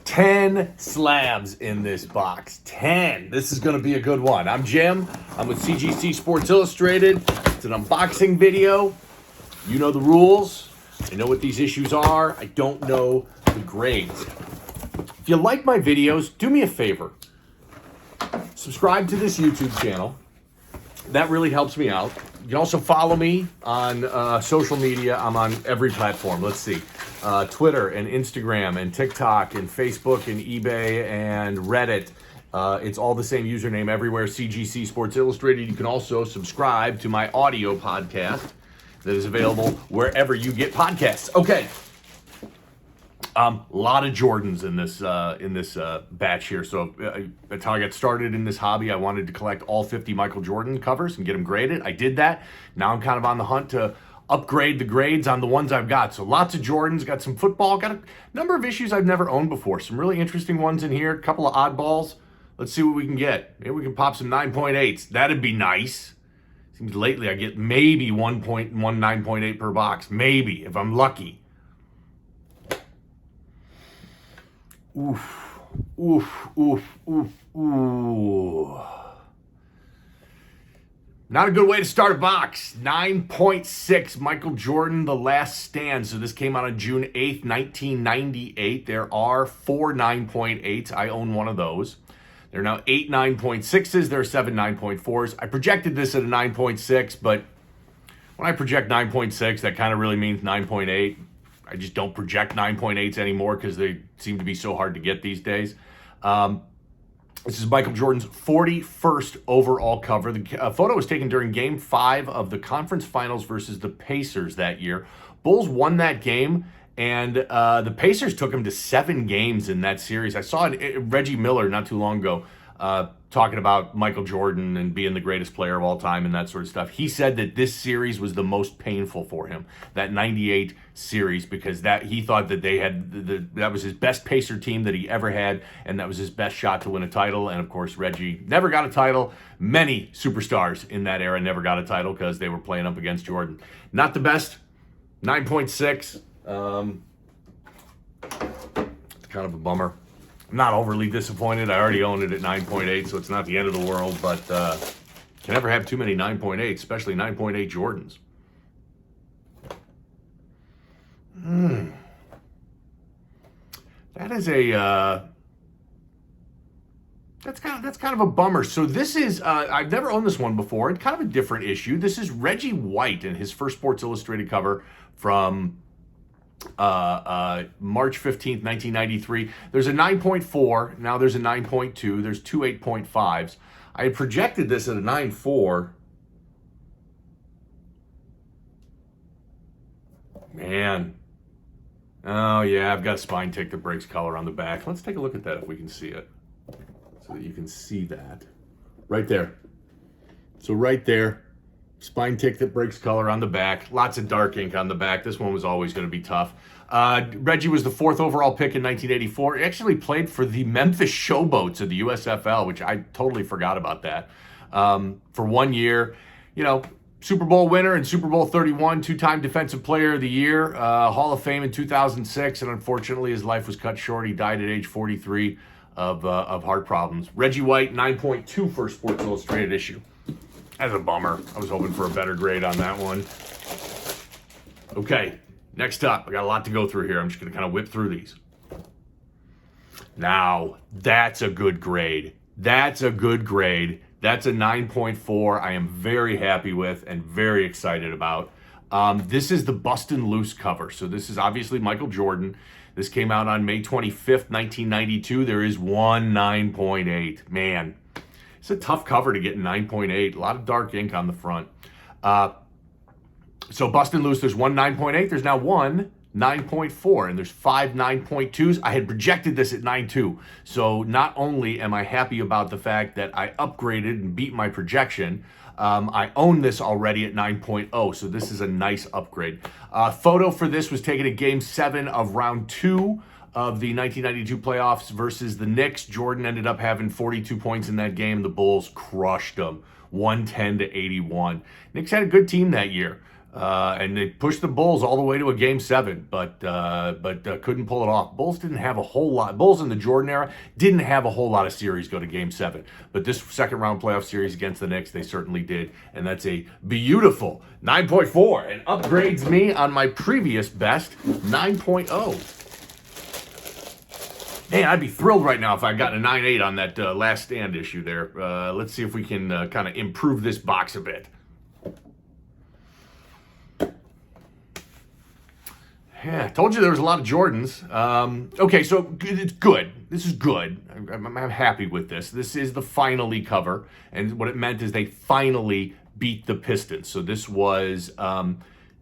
10 slabs in this box. 10. This is going to be a good one. I'm Jim. I'm with CGC Sports Illustrated. It's an unboxing video. You know the rules. I know what these issues are. I don't know the grades. If you like my videos, do me a favor. Subscribe to this YouTube channel. That really helps me out. You can also follow me on social media. I'm on every platform. Let's see. Twitter and Instagram and TikTok and Facebook and eBay and Reddit. It's all the same username everywhere, CGC Sports Illustrated. You can also subscribe to my audio podcast that is available wherever you get podcasts. Okay. A lot of Jordans in this batch here. So that's how I got started in this hobby. I wanted to collect all 50 Michael Jordan covers and get them graded. I did that. Now I'm kind of on the hunt to upgrade the grades on the ones I've got. So lots of Jordans, got some football, got a number of issues I've never owned before. Some really interesting ones in here, a couple of oddballs. Let's see what we can get. Maybe we can pop some 9.8s. That'd be nice. Seems lately I get maybe 9.8 per box. Maybe, if I'm lucky. Oof, oof, oof, oof, ooh. Not a good way to start a box. 9.6, Michael Jordan, The Last Stand. So this came out on June 8th, 1998. There are 4 9.8s. I own one of those. There are now 8 9.6s. There are 7 9.4s. I projected this at a 9.6, but when I project 9.6, that kind of really means 9.8. I just don't project 9.8s anymore because they seem to be so hard to get these days. This is Michael Jordan's 41st overall cover. The photo was taken during Game 5 of the conference finals versus the Pacers that year. Bulls won that game, and the Pacers took him to 7 games in that series. I saw Reggie Miller not too long ago talking about Michael Jordan and being the greatest player of all time and that sort of stuff. He said that this series was the most painful for him, that 98 series, because that he thought that they had that was his best Pacer team that he ever had, and that was his best shot to win a title. And of course, Reggie never got a title. Many superstars in that era never got a title because they were playing up against Jordan. Not the best. 9.6. It's kind of a bummer. I'm not overly disappointed. I already own it at 9.8, so it's not the end of the world, but can never have too many 9.8, especially 9.8 Jordans. That is a that's kind of a bummer. So this is I've never owned this one before. It's kind of a different issue. This is Reggie White and his first Sports Illustrated cover from March 15th, 1993. There's a 9.4. Now there's a 9.2. There's 2 8.5s. I had projected this at a 9.4. Man. Oh, yeah, I've got a spine tick that breaks color on the back. Let's take a look at that if we can see it. So that you can see that. Right there. So right there. Spine tick that breaks color on the back. Lots of dark ink on the back. This one was always going to be tough. Reggie was the 4th overall pick in 1984. He actually played for the Memphis Showboats of the USFL, which I totally forgot about that. For 1 year, Super Bowl winner in Super Bowl 31, 2-time Defensive Player of the Year, Hall of Fame in 2006, and unfortunately his life was cut short. He died at age 43 of heart problems. Reggie White, 9.2 for Sports Illustrated issue. That's a bummer. I was hoping for a better grade on that one. Okay, next up. I got a lot to go through here. I'm just going to kind of whip through these. Now, that's a good grade. That's a good grade. That's a 9.4. I am very happy with and very excited about. This is the Bustin' Loose cover. So this is obviously Michael Jordan. This came out on May 25th, 1992. There is one 9.8. Man. It's a tough cover to get 9.8. A lot of dark ink on the front. So Bustin' Loose, there's one 9.8. There's now one 9.4, and there's 5 9.2s. I had projected this at 9.2. So not only am I happy about the fact that I upgraded and beat my projection, I own this already at 9.0. So this is a nice upgrade. Photo for this was taken at Game 7 of Round 2 of the 1992 playoffs versus the Knicks. Jordan ended up having 42 points in that game. The Bulls crushed them, 110-81. Knicks had a good team that year. And they pushed the Bulls all the way to a Game 7, but couldn't pull it off. Bulls didn't have a whole lot. Bulls in the Jordan era didn't have a whole lot of series go to Game 7. But this second round playoff series against the Knicks, they certainly did. And that's a beautiful 9.4 and upgrades me on my previous best 9.0. Man, I'd be thrilled right now if I got a 9.8 on that last stand issue there. Let's see if we can kind of improve this box a bit. Yeah, I told you there was a lot of Jordans. Okay, so it's good. This is good. I'm happy with this. This is the finally cover, and what it meant is they finally beat the Pistons. So this was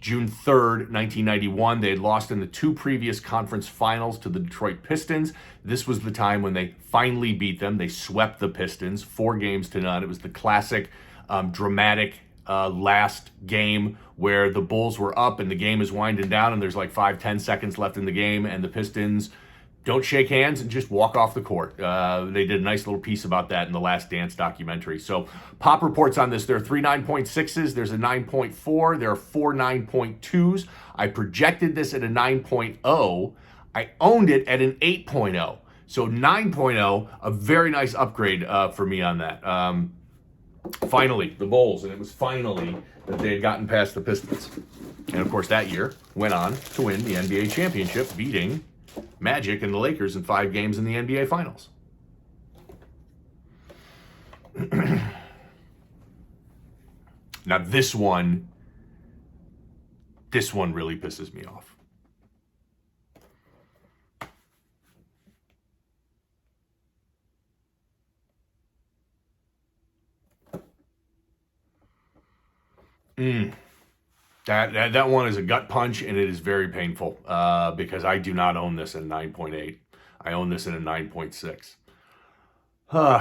June 3rd, 1991. They had lost in the 2 previous conference finals to the Detroit Pistons. This was the time when they finally beat them. They swept the Pistons 4-0. It was the classic dramatic last game where the Bulls were up and the game is winding down and there's like 5-10 seconds left in the game and the Pistons don't shake hands and just walk off the court. They did a nice little piece about that in the Last Dance documentary. So pop reports on this. There are 3 9.6s. There's a 9.4. There are 4 9.2s. I projected this at a 9.0. I owned it at an 8.0. So 9.0, a very nice upgrade for me on that. Finally, the Bulls, and it was finally that they had gotten past the Pistons. And of course, that year went on to win the NBA championship, beating Magic and the Lakers in 5 games in the NBA Finals. Now, this one really pisses me off. That one is a gut punch, and it is very painful because I do not own this at 9.8. I own this at a 9.6.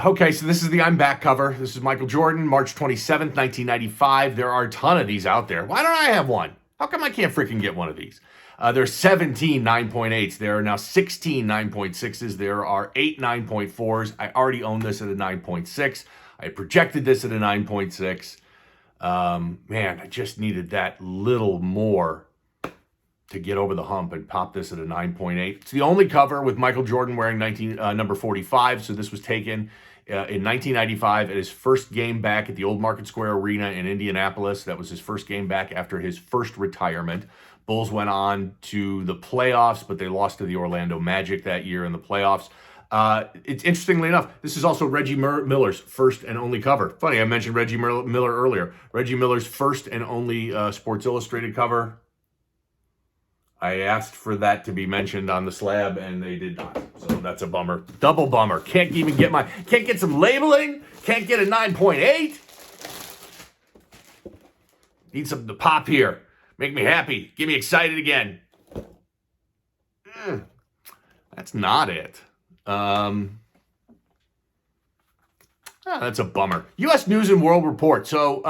Okay, so this is the I'm Back cover. This is Michael Jordan, March 27th, 1995. There are a ton of these out there. Why don't I have one? How come I can't freaking get one of these? There are 17 9.8s. There are now 16 9.6s. There are 8 9.4s. I already own this at a 9.6. I projected this at a 9.6. Man, I just needed that little more to get over the hump and pop this at a 9.8. It's the only cover with Michael Jordan wearing number 45. So this was taken in 1995 at his first game back at the Old Market Square Arena in Indianapolis. That was his first game back after his first retirement. Bulls went on to the playoffs, but they lost to the Orlando Magic that year in the playoffs. It's interestingly enough, this is also Reggie Miller's first and only cover. Funny, I mentioned Reggie Miller earlier. Reggie Miller's first and only Sports Illustrated cover. I asked for that to be mentioned on the slab, and they did not. So that's a bummer. Double bummer. Can't get some labeling. Can't get a 9.8. Need something to pop here. Make me happy. Get me excited again. That's not it. That's a bummer. U.S. News and World Report. So,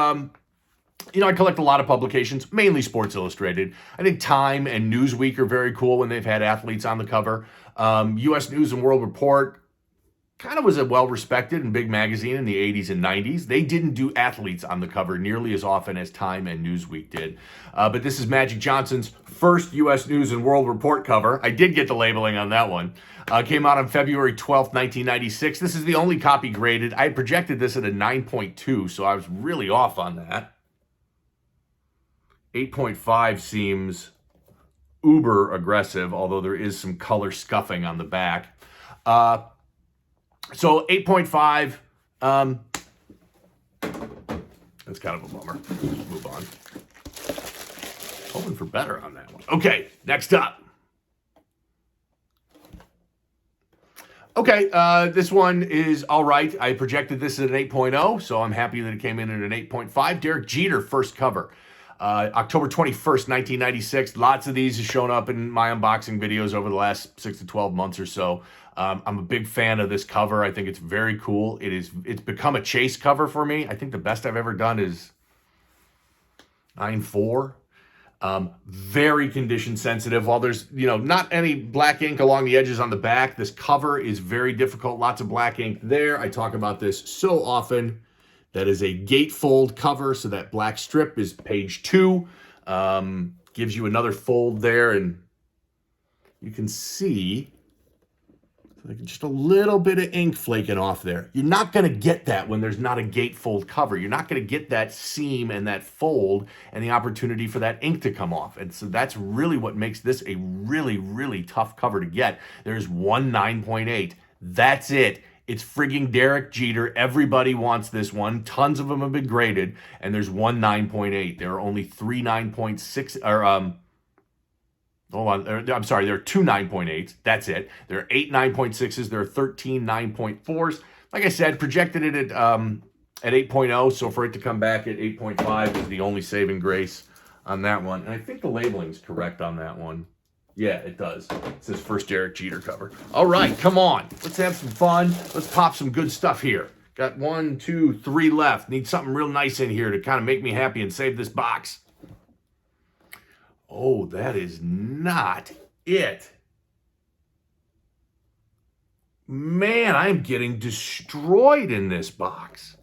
I collect a lot of publications, mainly Sports Illustrated. I think Time and Newsweek are very cool when they've had athletes on the cover. U.S. News and World Report kind of was a well-respected and big magazine in the 80s and 90s. They didn't do athletes on the cover nearly as often as Time and Newsweek did. But this is Magic Johnson's first U.S. News and World Report cover. I did get the labeling on that one. Came out on February 12th, 1996. This is the only copy graded. I projected this at a 9.2, so I was really off on that. 8.5 seems uber aggressive, although there is some color scuffing on the back. So 8.5, that's kind of a bummer. Let's move on. Hoping for better on that one. Okay, next up. Okay, this one is all right. I projected this at an 8.0, so I'm happy that it came in at an 8.5. Derek Jeter, first cover. October 21st, 1996. Lots of these have shown up in my unboxing videos over the last 6 to 12 months or so. I'm a big fan of this cover. I think it's very cool. It's become a chase cover for me. I think the best I've ever done is 9.4. Very condition sensitive. While there's, not any black ink along the edges on the back, this cover is very difficult. Lots of black ink there. I talk about this so often. That is a gatefold cover, so that black strip is page 2. Gives you another fold there, and you can see like just a little bit of ink flaking off there. You're not going to get that when there's not a gatefold cover. You're not going to get that seam and that fold and the opportunity for that ink to come off. And so that's really what makes this a really, really tough cover to get. There's one 9.8. That's it. It's frigging Derek Jeter. Everybody wants this one. Tons of them have been graded, and there's one 9.8. There are only three 9.6, or hold on, I'm sorry, there are two 9.8s. That's it. There are 8 9.6s. There are 13 9.4s. Like I said, projected it at 8.0, so for it to come back at 8.5 is the only saving grace on that one. And I think the labeling is correct on that one. Yeah, it does. It says first Derek Jeter cover. All right, come on. Let's have some fun. Let's pop some good stuff here. Got 1, 2, 3 left. Need something real nice in here to kind of make me happy and save this box. Oh, that is not it. Man, I'm getting destroyed in this box.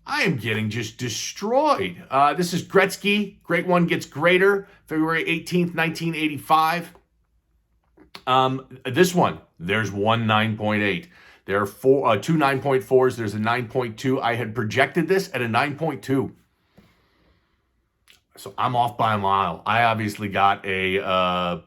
I am getting just destroyed. This is Gretzky. Great one gets greater. February 18th, 1985. This one, there's one 9.8. There are two 9.4s. There's a 9.2. I had projected this at a 9.2. So I'm off by a mile. I obviously got a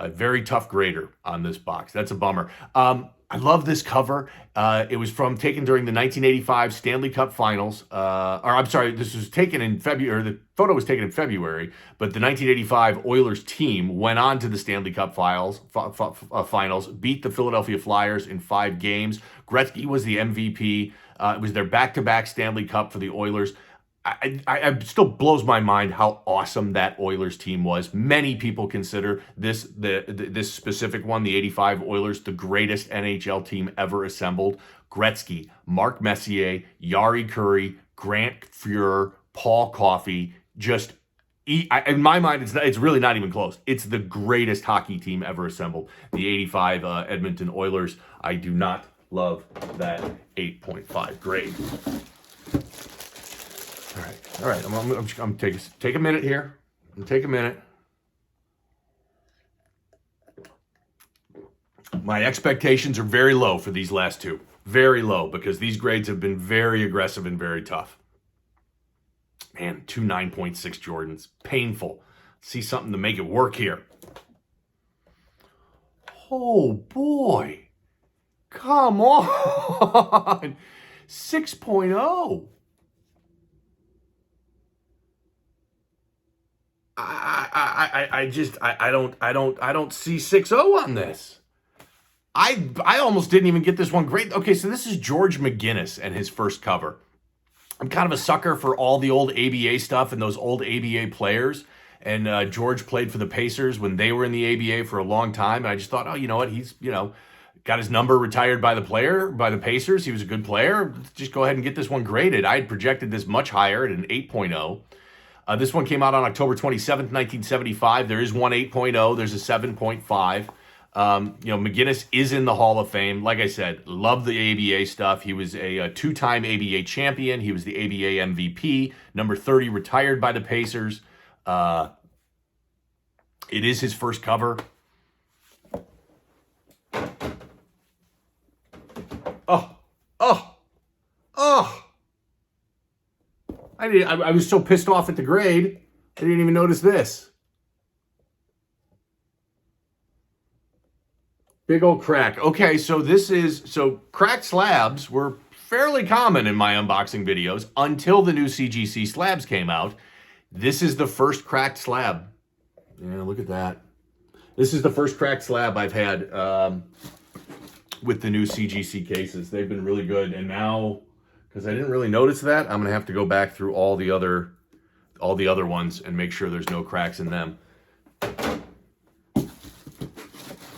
very tough grader on this box. That's a bummer. I love this cover. It was taken during the 1985 Stanley Cup Finals. Or I'm sorry, this was taken in February. The photo was taken in February, but the 1985 Oilers team went on to the Stanley Cup finals, beat the Philadelphia Flyers in 5 games. Gretzky was the MVP. It was their back-to-back Stanley Cup for the Oilers. It still blows my mind how awesome that Oilers team was. Many people consider this specific one, the 85 Oilers, the greatest NHL team ever assembled. Gretzky, Mark Messier, Yari Curry, Grant Fuhrer, Paul Coffey, just in my mind, it's really not even close. It's the greatest hockey team ever assembled. The 85 Edmonton Oilers. I do not love that 8.5 grade. All right. I'm take a minute here. Take a minute. My expectations are very low for these last two. Very low, because these grades have been very aggressive and very tough. Man, 2 9.6 Jordans. Painful. See something to make it work here. Oh, boy. Come on. 6.0. I don't see 6.0 on this. I almost didn't even get this one great. Okay, so this is George McGinnis and his first cover. I'm kind of a sucker for all the old ABA stuff and those old ABA players. And George played for the Pacers when they were in the ABA for a long time. And I just thought, oh, you know what? He's, got his number retired by the Pacers. He was a good player. Let's just go ahead and get this one graded. I had projected this much higher at an 8.0. This one came out on October 27th, 1975. There is one 8.0. There's a 7.5. McGinnis is in the Hall of Fame. Like I said, love the ABA stuff. He was a 2-time ABA champion. He was the ABA MVP. Number 30, retired by the Pacers. It is his first cover. I was so pissed off at the grade, I didn't even notice this. Big old crack. Okay, so cracked slabs were fairly common in my unboxing videos until the new CGC slabs came out. This is the first cracked slab. Yeah, look at that. This is the first cracked slab I've had with the new CGC cases. They've been really good, and now, because I didn't really notice that, I'm gonna have to go back through all the other ones and make sure there's no cracks in them.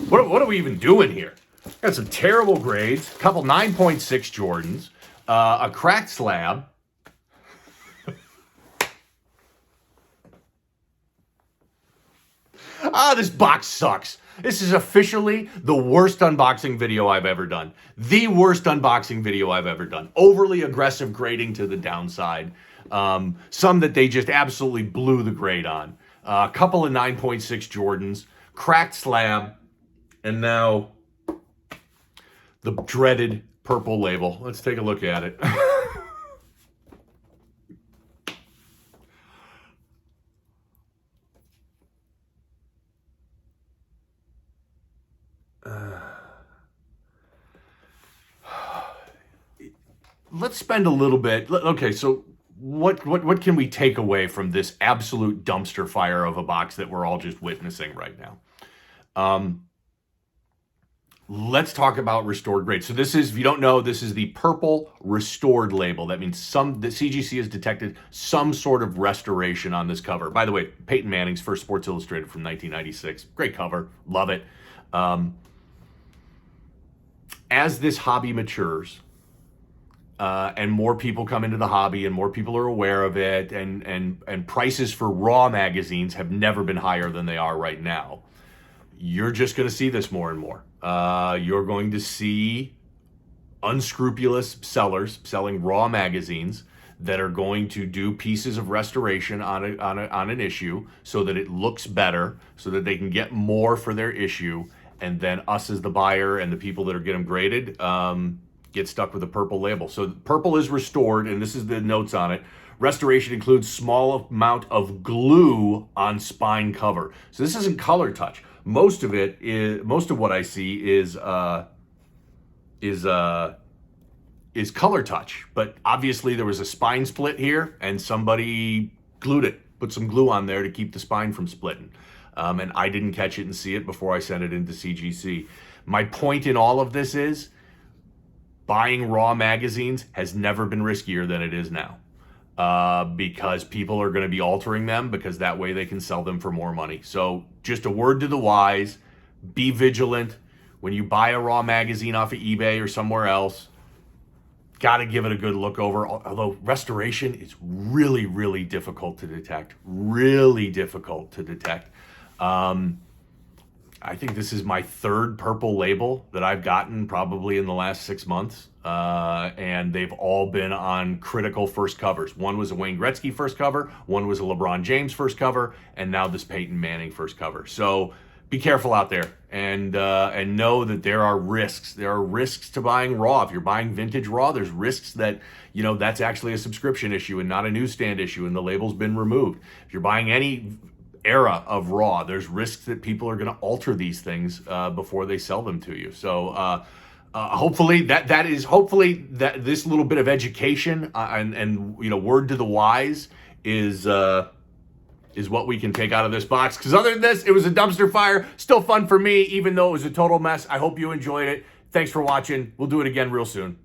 What are we even doing here? Got some terrible grades, a couple 9.6 Jordans, a cracked slab. This box sucks. This is officially the worst unboxing video I've ever done. The worst unboxing video I've ever done. Overly aggressive grading to the downside. Some that they just absolutely blew the grade on. a couple of 9.6 Jordans, cracked slab, and now the dreaded purple label. Let's take a look at it. Let's spend a little bit. Okay, so what can we take away from this absolute dumpster fire of a box that we're all just witnessing right now? Let's talk about restored grade. So this is, if you don't know, this is the purple restored label. That means the CGC has detected some sort of restoration on this cover. By the way, Peyton Manning's first Sports Illustrated from 1996. Great cover, love it. As this hobby matures, and more people come into the hobby and more people are aware of it, and prices for raw magazines have never been higher than they are right now, you're just going to see this more and more. You're going to see unscrupulous sellers selling raw magazines that are going to do pieces of restoration on an issue so that it looks better, so that they can get more for their issue, and then us as the buyer and the people that are getting them graded get stuck with a purple label. So purple is restored, and this is the notes on it. Restoration includes small amount of glue on spine cover. So this isn't color touch. Most of what I see is color touch. But obviously there was a spine split here, and somebody glued it, put some glue on there to keep the spine from splitting. And I didn't catch it and see it before I sent it into CGC. My point in all of this is buying raw magazines has never been riskier than it is now. Because people are going to be altering them, because that way they can sell them for more money. So just a word to the wise, be vigilant. When you buy a raw magazine off of eBay or somewhere else, got to give it a good look over. Although restoration is really, really difficult to detect. Really difficult to detect. I think this is my third purple label that I've gotten probably in the last 6 months. And they've all been on critical first covers. One was a Wayne Gretzky first cover, one was a LeBron James first cover, and now this Peyton Manning first cover. So be careful out there, and know that there are risks. There are risks to buying raw. If you're buying vintage raw, there's risks that, that's actually a subscription issue and not a newsstand issue, and the label's been removed. If you're buying any era of raw, there's risks that people are going to alter these things before they sell them to you. So hopefully that this little bit of education and word to the wise is what we can take out of this box. Because other than this, it was a dumpster fire. Still fun for me, even though it was a total mess. I hope you enjoyed it. Thanks for watching. We'll do it again real soon.